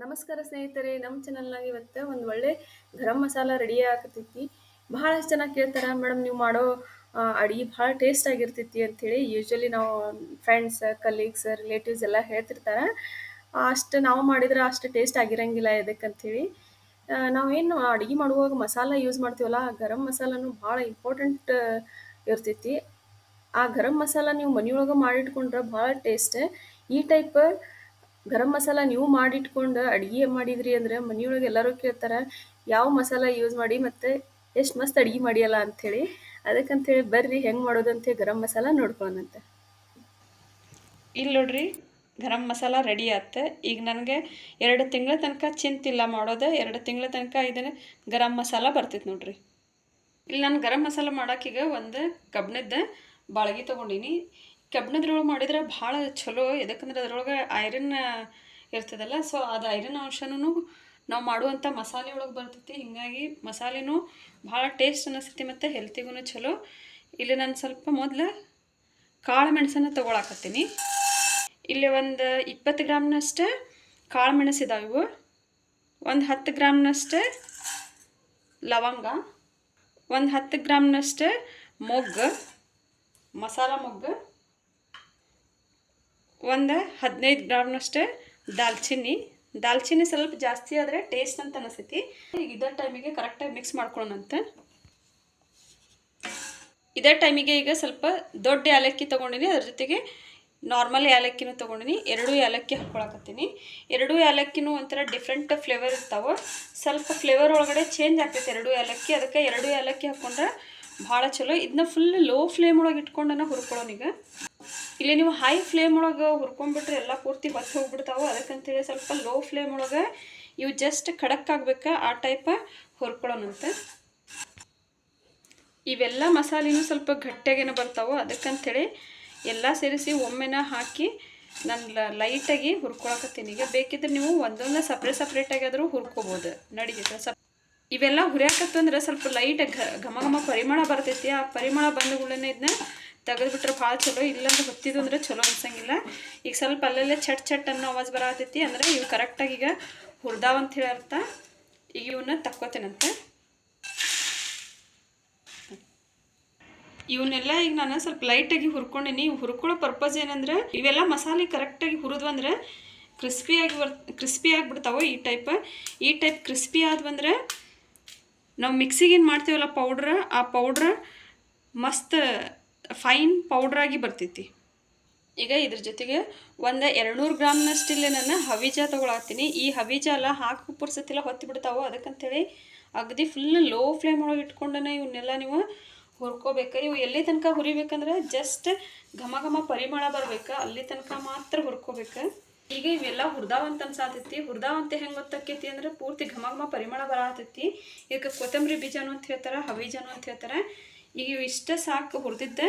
ನಮಸ್ಕಾರ ಸ್ನೇಹಿತರೆ, ನಮ್ಮ ಚಾನಲ್ನಾಗ ಇವತ್ತು ಒಂದು ಒಳ್ಳೆ ಗರಂ ಮಸಾಲ ರೆಡಿ ಆಗತೈತಿ. ಬಹಳಷ್ಟು ಜನ ಕೇಳ್ತಾರೆ, ಮೇಡಮ್ ನೀವು ಮಾಡೋ ಅಡುಗೆ ಭಾಳ ಟೇಸ್ಟ್ ಆಗಿರ್ತೈತಿ ಅಂಥೇಳಿ. ಯೂಶ್ವಲಿ ನಾವು ಫ್ರೆಂಡ್ಸ್, ಕಲೀಗ್ಸ್, ರಿಲೇಟಿವ್ಸ್ ಎಲ್ಲ ಹೇಳ್ತಿರ್ತಾರೆ. ಅಷ್ಟು ನಾವು ಮಾಡಿದ್ರೆ ಅಷ್ಟು ಟೇಸ್ಟ್ ಆಗಿರಂಗಿಲ್ಲ ಇದಕ್ಕಂಥೇಳಿ. ನಾವೇನು ಅಡುಗೆ ಮಾಡುವಾಗ ಮಸಾಲ ಯೂಸ್ ಮಾಡ್ತೀವಲ್ಲ, ಆ ಗರಂ ಮಸಾಲನೂ ಭಾಳ ಇಂಪಾರ್ಟೆಂಟ್ ಇರ್ತೈತಿ. ಆ ಗರಂ ಮಸಾಲ ನೀವು ಮನೆಯೊಳಗೆ ಮಾಡಿಟ್ಕೊಂಡ್ರೆ ಭಾಳ ಟೇಸ್ಟ್. ಈ ಟೈಪ್ ಗರಂ ಮಸಾಲ ನೀವು ಮಾಡಿಟ್ಕೊಂಡು ಅಡುಗೆ ಮಾಡಿದ್ರಿ ಅಂದ್ರೆ ಮನೆಯೊಳಗೆ ಎಲ್ಲರೂ ಕೇಳ್ತಾರೆ, ಯಾವ ಮಸಾಲ ಯೂಸ್ ಮಾಡಿ ಮತ್ತು ಎಷ್ಟು ಮಸ್ತ್ ಅಡುಗೆ ಮಾಡಿಯಲ್ಲ ಅಂಥೇಳಿ. ಅದಕ್ಕಂಥೇಳಿ ಬರ್ರಿ ಹೆಂಗೆ ಮಾಡೋದಂತೆ ಗರಂ ಮಸಾಲ ನೋಡ್ಕೊಳ್ಳೋಣಂತೆ. ಇಲ್ಲಿ ನೋಡ್ರಿ, ಗರಂ ಮಸಾಲ ರೆಡಿ ಆಯ್ತು. ಈಗ ನನಗೆ 2 ತಿಂಗಳ ತನಕ ಚಿಂತಿಲ್ಲ ಮಾಡೋದು. 2 ತಿಂಗಳ ತನಕ ಇದನ್ನು ಗರಂ ಮಸಾಲ ಬರ್ತೈತೆ ನೋಡ್ರಿ. ಇಲ್ಲಿ ನಾನು ಗರಂ ಮಸಾಲ ಮಾಡೋಕ್ಕೀಗ ಒಂದು ಕಬ್ಬಿಣದ ಬಾಳ್ಗಿ ತೊಗೊಂಡಿನಿ. ಕಬ್ಬಿಣದ್ರೊಳಗೆ ಮಾಡಿದ್ರೆ ಭಾಳ ಚಲೋ. ಎದಕ್ಕಂದ್ರೆ ಅದರೊಳಗೆ ಐರನ್ ಇರ್ತದಲ್ಲ, ಸೊ ಅದು ಐರನ್ ಅಂಶನೂ ನಾವು ಮಾಡುವಂಥ ಮಸಾಲೆ ಒಳಗೆ ಬರ್ತೈತಿ. ಹೀಗಾಗಿ ಮಸಾಲೆನೂ ಭಾಳ ಟೇಸ್ಟ್ ಅನ್ನಿಸ್ತೈತಿ ಮತ್ತು ಹೆಲ್ತಿಗೂ ಚಲೋ. ಇಲ್ಲಿ ನಾನು ಸ್ವಲ್ಪ ಮೊದಲು ಕಾಳು ಮೆಣಸನ್ನು ತೊಗೊಳಕತ್ತೀನಿ. ಇಲ್ಲಿ ಒಂದು 20 ಗ್ರಾಮ್ನಷ್ಟು ಕಾಳು ಮೆಣಸಿದಾವೆ ಇವು. ಒಂದು 10 ಗ್ರಾಮ್ನಷ್ಟು ಲವಂಗ, ಒಂದು 10 ಗ್ರಾಮ್ನಷ್ಟು ಮೊಗ್ಗು, ಮಸಾಲ ಮೊಗ್ಗು, ಒಂದು 15 ಗ್ರಾಮ್ನಷ್ಟು ದಾಲ್ಚಿನ್ನಿ ಸ್ವಲ್ಪ ಜಾಸ್ತಿ ಆದರೆ ಟೇಸ್ಟ್ ಅಂತ ಅನಿಸ್ತೈತಿ. ಈಗ ಇದೇ ಟೈಮಿಗೆ ಕರೆಕ್ಟಾಗಿ ಮಿಕ್ಸ್ ಮಾಡ್ಕೊಳ್ಳೋಣಂತ. ಇದೇ ಟೈಮಿಗೆ ಈಗ ಸ್ವಲ್ಪ ದೊಡ್ಡ ಏಲಕ್ಕಿ ತೊಗೊಂಡಿನಿ, ಅದ್ರ ಜೊತೆಗೆ ನಾರ್ಮಲ್ ಏಲಕ್ಕಿನೂ ತೊಗೊಂಡಿನಿ. 2 ಏಲಕ್ಕಿ ಹಾಕ್ಕೊಳಕತ್ತೀನಿ. 2 ಏಲಕ್ಕಿನೂ ಒಂಥರ ಡಿಫ್ರೆಂಟ್ ಫ್ಲೇವರ್ ಇರ್ತಾವೆ. ಸ್ವಲ್ಪ ಫ್ಲೇವರ್ ಒಳಗಡೆ ಚೇಂಜ್ ಆಗ್ತೈತೆ 2 ಏಲಕ್ಕಿ. ಅದಕ್ಕೆ 2 ಏಲಕ್ಕಿ ಹಾಕ್ಕೊಂಡ್ರೆ ಭಾಳ ಚಲೋ. ಇದನ್ನ ಫುಲ್ ಲೋ ಫ್ಲೇಮ್ ಒಳಗೆ ಇಟ್ಕೊಂಡನ ಹುರ್ಕೊಳ್ಳೋನೀಗ. ಇಲ್ಲಿ ನೀವು ಹೈ ಫ್ಲೇಮ್ ಒಳಗೆ ಹುರ್ಕೊಂಡ್ಬಿಟ್ರೆ ಎಲ್ಲ ಪೂರ್ತಿ ಹೊತ್ತು ಹೋಗ್ಬಿಡ್ತಾವೆ. ಅದಕ್ಕಂತೇಳಿ ಸ್ವಲ್ಪ ಲೋ ಫ್ಲೇಮ್ ಒಳಗೆ ಇವು ಜಸ್ಟ್ ಖಡಕ್ ಆಗ್ಬೇಕು, ಆ ಟೈಪ ಹುರ್ಕೊಳ್ಳೋಣಂತ. ಇವೆಲ್ಲ ಮಸಾಲೆನೂ ಸ್ವಲ್ಪ ಗಟ್ಟಿಯಾಗೇನೋ ಬರ್ತಾವೆ. ಅದಕ್ಕಂತೇಳಿ ಎಲ್ಲ ಸೇರಿಸಿ ಒಮ್ಮೆನ ಹಾಕಿ ನಾನು ಲೈಟಾಗಿ ಹುರ್ಕೊಳಕತ್ತೀನಿ. ಈಗ ಬೇಕಿದ್ರೆ ನೀವು ಒಂದೊಂದು ಸಪ್ರೇಟಾಗಿ ಆದರೂ ಹುರ್ಕೋಬೋದು, ನಡೀತೈತೆ. ಇವೆಲ್ಲ ಹುರಿಯಾಕತ್ತಂದ್ರೆ ಸ್ವಲ್ಪ ಲೈಟ್ ಘಮ ಪರಿಮಳ ಬರ್ತೈತಿ. ಆ ಪರಿಮಳ ಬಂದಗಳನ್ನೇ ಇದನ್ನ ತೆಗೆದುಬಿಟ್ರೆ ಭಾಳ ಚಲೋ. ಇಲ್ಲಾಂದ್ರೆ ಹೊತ್ತಿದ್ದು ಅಂದರೆ ಚಲೋ ಅನ್ಸಂಗಿಲ್ಲ. ಈಗ ಸ್ವಲ್ಪ ಅಲ್ಲೆಲ್ಲ ಚಟ್ ಅನ್ನೋ ಆವಾಜ್ ಬರತೈತಿ ಅಂದರೆ ಇವು ಕರೆಕ್ಟಾಗಿ ಈಗ ಹುರಿದಾವಂತ ಹೇಳಿ ಅರ್ಥ. ಈಗ ಇವನ್ನ ತಕ್ಕೋತೇನಂತೆ. ಇವನ್ನೆಲ್ಲ ಈಗ ನಾನು ಸ್ವಲ್ಪ ಲೈಟಾಗಿ ಹುರ್ಕೊಂಡಿನಿ. ಹುರ್ಕೊಳ್ಳೋ ಪರ್ಪಸ್ ಏನಂದ್ರೆ ಇವೆಲ್ಲ ಮಸಾಲೆ ಕರೆಕ್ಟಾಗಿ ಹುರಿದ್ವಂದ್ರೆ ಕ್ರಿಸ್ಪಿ ಆಗಿಬಿಡ್ತಾವೆ. ಈ ಟೈಪ್ ಕ್ರಿಸ್ಪಿ ಆದ್ವಂದ್ರೆ ನಾವು ಮಿಕ್ಸಿಗೆ ಏನು ಮಾಡ್ತೀವಲ್ಲ ಪೌಡ್ರ್, ಆ ಪೌಡ್ರ್ ಮಸ್ತ್ ಫೈನ್ ಪೌಡ್ರಾಗಿ ಬರ್ತೈತಿ. ಈಗ ಇದ್ರ ಜೊತೆಗೆ ಒಂದು 200 ಗ್ರಾಮ್ನಷ್ಟು ಇಲ್ಲೇ ನಾನು ಹವಿಜ ತೊಗೊಳತ್ತೀನಿ. ಈ ಹವಿಜ ಎಲ್ಲ ಹಾಕಿ ಪುರ್ಸತ್ತೆಲ್ಲ ಹೊತ್ತಿ ಬಿಡ್ತಾವೆ. ಅದಕ್ಕಂತೇಳಿ ಅಗದಿ ಫುಲ್ ಲೋ ಫ್ಲೇಮ್ ಒಳಗೆ ಇಟ್ಕೊಂಡೇ ಇವನ್ನೆಲ್ಲ ನೀವು ಹುರ್ಕೋಬೇಕು. ಇವು ಎಲ್ಲಿ ತನಕ ಹುರಿಬೇಕಂದ್ರೆ ಜಸ್ಟ್ ಘಮ ಪರಿಮಳ ಬರ್ಬೇಕು, ಅಲ್ಲಿ ತನಕ ಮಾತ್ರ ಹುರ್ಕೋಬೇಕು. ಈಗ ಇವೆಲ್ಲ ಹುರಿದಾವಂತ ಅನ್ಸಾತೈತಿ. ಹುರಿದಾವಂತೆ ಹೆಂಗೆ ಗೊತ್ತಾಕೈತಿ ಅಂದ್ರೆ ಪೂರ್ತಿ ಘಮ ಪರಿಮಳ ಬರತೈತಿ. ಇದಕ್ಕೆ ಕೊತ್ತಂಬರಿ ಬೀಜನೂ ಅಂತ ಹೇಳ್ತಾರೆ, ಹವಿಜನೂ ಅಂತ ಹೇಳ್ತಾರೆ. ಈಗ ಇವು ಇಷ್ಟ ಸಾಕು ಹುರಿದಿದ್ದೆ.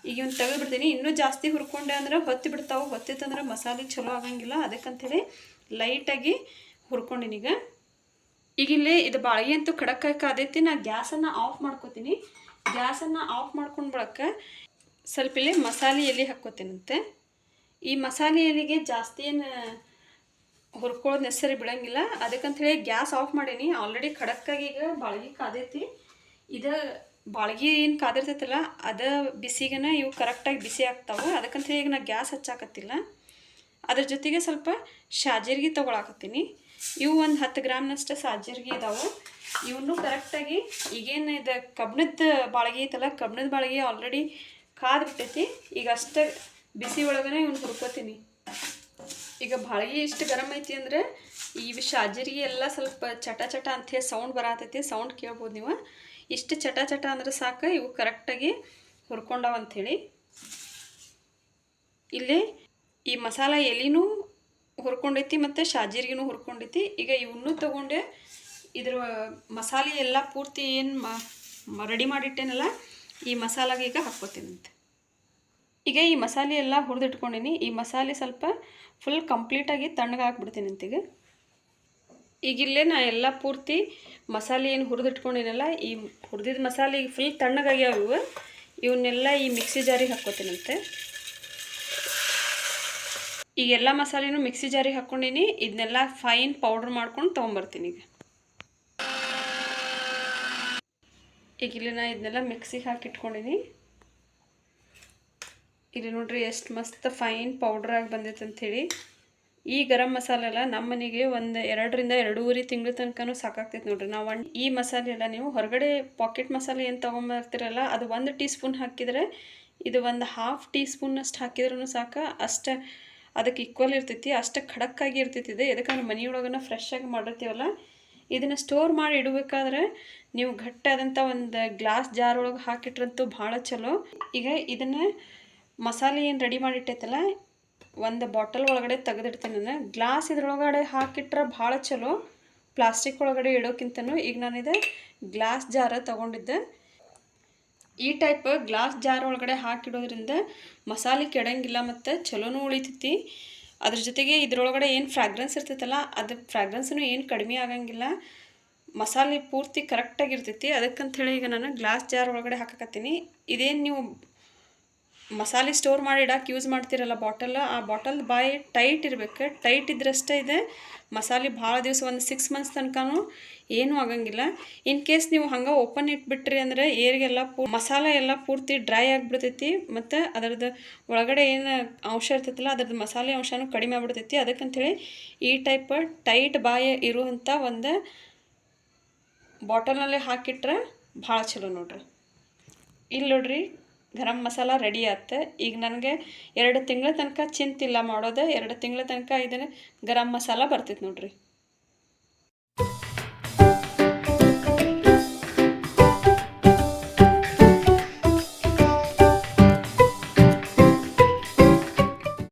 ಈಗ ಇವ್ನು ತೆಗೆದುಬಿಡ್ತೀನಿ. ಇನ್ನೂ ಜಾಸ್ತಿ ಹುರ್ಕೊಂಡೆ ಅಂದ್ರೆ ಹೊತ್ತಿ ಬಿಡ್ತಾವೆ. ಹೊತ್ತಿತ್ತಂದ್ರೆ ಮಸಾಲೆ ಚಲೋ ಆಗಂಗಿಲ್ಲ. ಅದಕ್ಕಂತೇಳಿ ಲೈಟಾಗಿ ಹುರ್ಕೊಂಡಿನೀಗ. ಈಗ ಇಲ್ಲಿ ಇದು ಬಾಳಿಗೆ ಅಂತೂ ಖಡಕ್ಕಾಗಿ ಕಾದೈತಿ. ನಾನು ಗ್ಯಾಸನ್ನು ಆಫ್ ಮಾಡ್ಕೋತೀನಿ. ಗ್ಯಾಸನ್ನು ಆಫ್ ಮಾಡ್ಕೊಂಡು ಬಳಕ ಸ್ವಲ್ಪ ಇಲ್ಲಿ ಮಸಾಲೆ ಎಲೆ ಹಾಕ್ಕೋತೀನಂತೆ. ಈ ಮಸಾಲೆ ಎಲೆಗೆ ಜಾಸ್ತಿ ಏನು ಹುರ್ಕೊಳ್ಳೋದು ನೆಸರಿ ಬಿಡಂಗಿಲ್ಲ. ಅದಕ್ಕಂಥೇಳಿ ಗ್ಯಾಸ್ ಆಫ್ ಮಾಡೀನಿ. ಆಲ್ರೆಡಿ ಖಡಕ್ಕಾಗಿ ಈಗ ಬಾಳ್ಗೆ ಕಾದೈತಿ. ಇದು ಬಾಳ್ಗೆ ಏನು ಕಾದಿರ್ತೈತಲ್ಲ ಅದ ಬಿಸಿಗೆನ ಇವು ಕರೆಕ್ಟಾಗಿ ಬಿಸಿ ಆಗ್ತಾವೆ. ಅದಕ್ಕಂಥೇಳಿ ಈಗ ನಾನು ಗ್ಯಾಸ್ ಹಚ್ಚಾಕತ್ತಿಲ್ಲ. ಅದ್ರ ಜೊತೆಗೆ ಸ್ವಲ್ಪ ಶಾಜೀರಿಗೆ ತೊಗೊಳಕತ್ತೀನಿ. ಇವು ಒಂದು 10 ಗ್ರಾಮ್ನಷ್ಟು ಸಾಜೀರಿಗೆ ಇದಾವೆ. ಇವನ್ನೂ ಕರೆಕ್ಟಾಗಿ ಈಗೇನು ಇದು ಕಬ್ಬಿಣದ ಬಾಳ್ಗೆ ಐತಲ್ಲ, ಕಬ್ಬಿಣದ ಬಾಳ್ಗೆ ಆಲ್ರೆಡಿ ಕಾದ್ಬಿಟ್ಟೈತಿ. ಈಗ ಅಷ್ಟೇ ಬಿಸಿ ಒಳಗನೆ ಇವ್ನು ಹುರ್ಕೋತೀನಿ. ಈಗ ಬಾಳ್ಗೆ ಇಷ್ಟು ಗರಮ್ ಐತಿ ಅಂದರೆ ಇವು ಶಾಜೀರಿಗೆ ಎಲ್ಲ ಸ್ವಲ್ಪ ಚಟ ಅಂಥೇಳಿ ಸೌಂಡ್ ಬರತೈತಿ. ಸೌಂಡ್ ಕೇಳ್ಬೋದು ನೀವು. ಇಷ್ಟು ಚಟ ಅಂದ್ರೆ ಸಾಕು, ಇವು ಕರೆಕ್ಟಾಗಿ ಹುರ್ಕೊಂಡವಂಥೇಳಿ. ಇಲ್ಲಿ ಈ ಮಸಾಲ ಎಲೆನೂ ಹುರ್ಕೊಂಡೈತಿ ಮತ್ತು ಶಾಜೀರಿಗೂ ಹುರ್ಕೊಂಡೈತಿ. ಈಗ ಇವನ್ನೂ ತೊಗೊಂಡೆ ಇದ್ರ ಮಸಾಲೆ ಎಲ್ಲ ಪೂರ್ತಿ ಏನು ರೆಡಿ ಮಾಡಿಟ್ಟೇನಲ್ಲ ಈ ಮಸಾಲಾಗೆ ಈಗ ಹಾಕ್ಕೋತೀನಂತೆ. ಈಗ ಈ ಮಸಾಲೆ ಎಲ್ಲ ಹುರಿದಿಟ್ಕೊಂಡಿನಿ. ಈ ಮಸಾಲೆ ಸ್ವಲ್ಪ ಫುಲ್ ಕಂಪ್ಲೀಟಾಗಿ ತಣ್ಣಗೆ ಹಾಕ್ಬಿಡ್ತೀನಂತೀಗ. ಈಗಿಲ್ಲೇ ನಾ ಎಲ್ಲ ಪೂರ್ತಿ ಮಸಾಲೆ ಏನು ಹುರಿದಿಟ್ಕೊಂಡಿನಲ್ಲ ಈ ಹುರಿದಿದ್ದ ಮಸಾಲೆ ಈಗ ಫುಲ್ ಈಗ ಎಲ್ಲ ಮಸಾಲೆನೂ ಮಿಕ್ಸಿ ಜಾರಿಗೆ ಹಾಕ್ಕೊಂಡೀನಿ. ಇದನ್ನೆಲ್ಲ ಫೈನ್ ಪೌಡ್ರ್ ಮಾಡ್ಕೊಂಡು ತೊಗೊಂಬರ್ತೀನಿ ಈಗ ಇಲ್ಲಿ ನಾ ಇದನ್ನೆಲ್ಲ ಮಿಕ್ಸಿಗೆ ಹಾಕಿಟ್ಕೊಂಡೀನಿ. ಇಲ್ಲಿ ನೋಡ್ರಿ ಎಷ್ಟು ಮಸ್ತ್ ಫೈನ್ ಪೌಡ್ರಾಗಿ ಬಂದೈತೆ ಅಂಥೇಳಿ. ಈ ಗರಂ ಮಸಾಲೆ ಎಲ್ಲ ನಮ್ಮ ಮನೆಗೆ ಒಂದು 2ರಿಂದ 2.5 ತಿಂಗಳ ತನಕನೂ ಸಾಕಾಗ್ತೈತೆ ನೋಡ್ರಿ. ನಾವು ಈ ಮಸಾಲೆ ಎಲ್ಲ ನೀವು ಹೊರಗಡೆ ಪಾಕೆಟ್ ಮಸಾಲೆ ಏನು ತೊಗೊಂಬರ್ತೀರಲ್ಲ ಅದು 1 ಟೀ ಸ್ಪೂನ್ ಹಾಕಿದರೆ ಇದು ಒಂದು 1/2 ಟೀ ಸ್ಪೂನಷ್ಟು ಹಾಕಿದ್ರೂ ಸಾಕು. ಅಷ್ಟು ಅದಕ್ಕೆ ಈಕ್ವಲ್ ಇರ್ತೈತಿ, ಅಷ್ಟು ಖಡಕ್ಕಾಗಿ ಇರ್ತೈತಿ. ಇದು ಎದಕ್ಕಂದ್ರೆ ಮನೆಯೊಳಗನ ಫ್ರೆಶ್ ಆಗಿ ಮಾಡಿರ್ತೀವಲ್ಲ, ಇದನ್ನು ಸ್ಟೋರ್ ಮಾಡಿ ಇಡಬೇಕಾದ್ರೆ ನೀವು ಗಟ್ಟಿಯಾದಂಥ ಒಂದು ಗ್ಲಾಸ್ ಜಾರ್ ಒಳಗೆ ಹಾಕಿಟ್ರಂತೂ ಭಾಳ ಚಲೋ. ಈಗ ಇದನ್ನು ಮಸಾಲೆ ಏನು ರೆಡಿ ಮಾಡಿಟ್ಟೈತಲ್ಲ ಒಂದು ಬಾಟಲ್ ಒಳಗಡೆ ತೆಗೆದಿಡ್ತೀನಿ ನಾನು. ಗ್ಲಾಸ್ ಇದ್ರೊಳಗಡೆ ಹಾಕಿಟ್ರೆ ಭಾಳ ಚಲೋ, ಪ್ಲಾಸ್ಟಿಕ್ ಒಳಗಡೆ ಇಡೋಕ್ಕಿಂತನೂ. ಈಗ ನಾನಿದು ಗ್ಲಾಸ್ ಜಾರ ತೊಗೊಂಡಿದ್ದೆ. ಈ ಟೈಪ್ ಗ್ಲಾಸ್ ಜಾರ್ ಒಳಗಡೆ ಹಾಕಿಡೋದ್ರಿಂದ ಮಸಾಲೆ ಕೆಡಂಗಿಲ್ಲ ಮತ್ತು ಚಲೋನೂ ಉಳಿತೈತಿ. ಅದ್ರ ಜೊತೆಗೆ ಇದ್ರೊಳಗಡೆ ಏನು ಫ್ರಾಗ್ರೆನ್ಸ್ ಇರ್ತೈತಲ್ಲ ಅದು ಫ್ರಾಗ್ರೆನ್ಸೂ ಏನು ಕಡಿಮೆ ಆಗಂಗಿಲ್ಲ. ಮಸಾಲೆ ಪೂರ್ತಿ ಕರೆಕ್ಟಾಗಿರ್ತೈತಿ. ಅದಕ್ಕಂಥೇಳಿ ಈಗ ನಾನು ಗ್ಲಾಸ್ ಜಾರ್ ಒಳಗಡೆ ಹಾಕಕತ್ತೀನಿ. ಇದೇನು ನೀವು ಮಸಾಲೆ ಸ್ಟೋರ್ ಮಾಡಿ ಇಡಕ್ಕೆ ಯೂಸ್ ಮಾಡ್ತಿರಲ್ಲ ಬಾಟಲ್, ಆ ಬಾಟಲ್ ಬಾಯಿ ಟೈಟ್ ಇರಬೇಕು. ಟೈಟ್ ಇದ್ರಷ್ಟೇ ಇದೆ ಮಸಾಲೆ ಭಾಳ ದಿವಸ, ಒಂದು 6 ಮಂತ್ಸ್ ತನಕನೂ ಏನೂ ಆಗಂಗಿಲ್ಲ. ಇನ್ ಕೇಸ್ ನೀವು ಹಂಗೆ ಓಪನ್ ಇಟ್ಬಿಟ್ರಿ ಅಂದರೆ ಏರಿಗೆಲ್ಲ ಮಸಾಲೆ ಎಲ್ಲ ಪೂರ್ತಿ ಡ್ರೈ ಆಗಿಬಿಡ್ತೈತಿ ಮತ್ತು ಅದರದ್ದು ಒಳಗಡೆ ಏನು ಅಂಶ ಇರ್ತೈತಲ್ಲ ಅದ್ರದ್ದು ಮಸಾಲೆ ಅಂಶನೂ ಕಡಿಮೆ ಆಗ್ಬಿಡ್ತೈತಿ. ಅದಕ್ಕಂಥೇಳಿ ಈ ಟೈಪ್ ಟೈಟ್ ಬಾಯಿ ಇರುವಂಥ ಒಂದು ಬಾಟಲ್ನಲ್ಲೇ ಹಾಕಿಟ್ರೆ ಭಾಳ ಚಲೋ ನೋಡ್ರಿ. ಇಲ್ಲಿ ನೋಡ್ರಿ ಗರಂ ಮಸಾಲ ರೆಡಿ ಆಯ್ತು. ಈಗ ನನಗೆ 2 ತಿಂಗಳ ತನಕ ಚಿಂತಿಲ್ಲ ಮಾಡೋದು. 2 ತಿಂಗಳ ತನಕ ಇದನ್ನು ಗರಂ ಮಸಾಲ ಬರ್ತೈತೆ ನೋಡ್ರಿ.